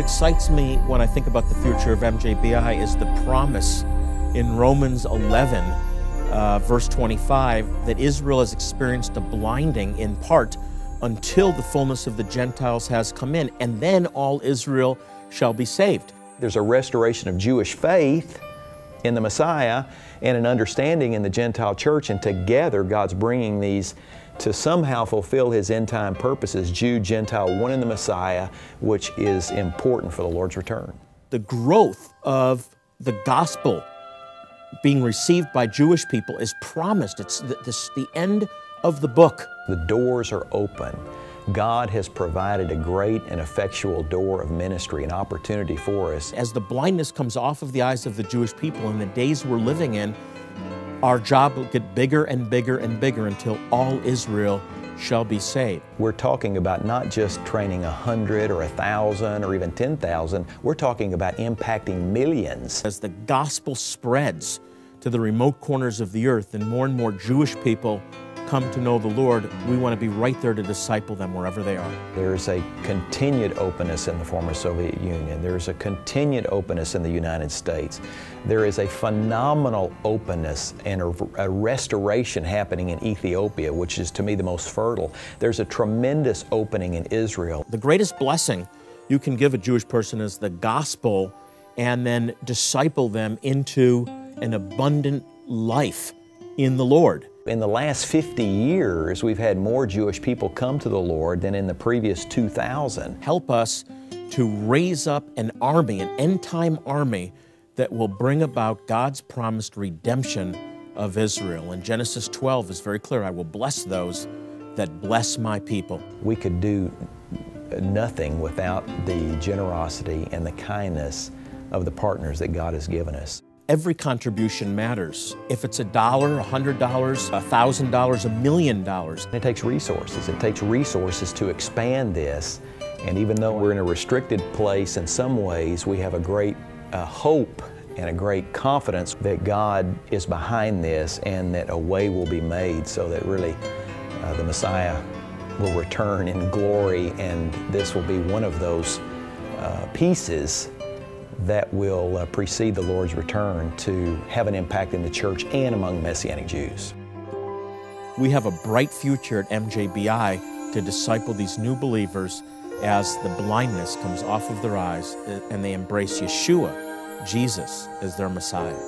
excites me when I think about the future of MJBI is the promise in Romans 11, verse 25, that Israel has experienced a blinding in part until the fullness of the Gentiles has come in, and then all Israel shall be saved. There's a restoration of Jewish faith in the Messiah and an understanding in the Gentile church, and together God's bringing these to somehow fulfill His end-time purposes, Jew, Gentile, one in the Messiah, which is important for the Lord's return. The growth of the gospel being received by Jewish people is promised. It's the end of the book. The doors are open. God has provided a great and effectual door of ministry and opportunity for us. As the blindness comes off of the eyes of the Jewish people in the days we're living in, our job will get bigger and bigger and bigger until all Israel shall be saved. We're talking about not just training 100 or 1,000 or even 10,000. We're talking about impacting millions. As the gospel spreads to the remote corners of the earth and more Jewish people come to know the Lord, we want to be right there to disciple them wherever they are. There's a continued openness in the former Soviet Union. There's a continued openness in the United States. There is a phenomenal openness and a restoration happening in Ethiopia, which is to me the most fertile. There's a tremendous opening in Israel. The greatest blessing you can give a Jewish person is the gospel, and then disciple them into an abundant life in the Lord. In the last 50 years, we've had more Jewish people come to the Lord than in the previous 2,000. Help us to raise up an army, an end-time army, that will bring about God's promised redemption of Israel. And Genesis 12 is very clear, I will bless those that bless my people. We could do nothing without the generosity and the kindness of the partners that God has given us. Every contribution matters. If it's $1, $100, $1,000, $1 million. It takes resources. It takes resources to expand this. And even though we're in a restricted place in some ways, we have a great hope and a great confidence that God is behind this and that a way will be made so that really the Messiah will return in glory, and this will be one of those pieces that will precede the Lord's return to have an impact in the church and among Messianic Jews. We have a bright future at MJBI to disciple these new believers as the blindness comes off of their eyes and they embrace Yeshua, Jesus, as their Messiah.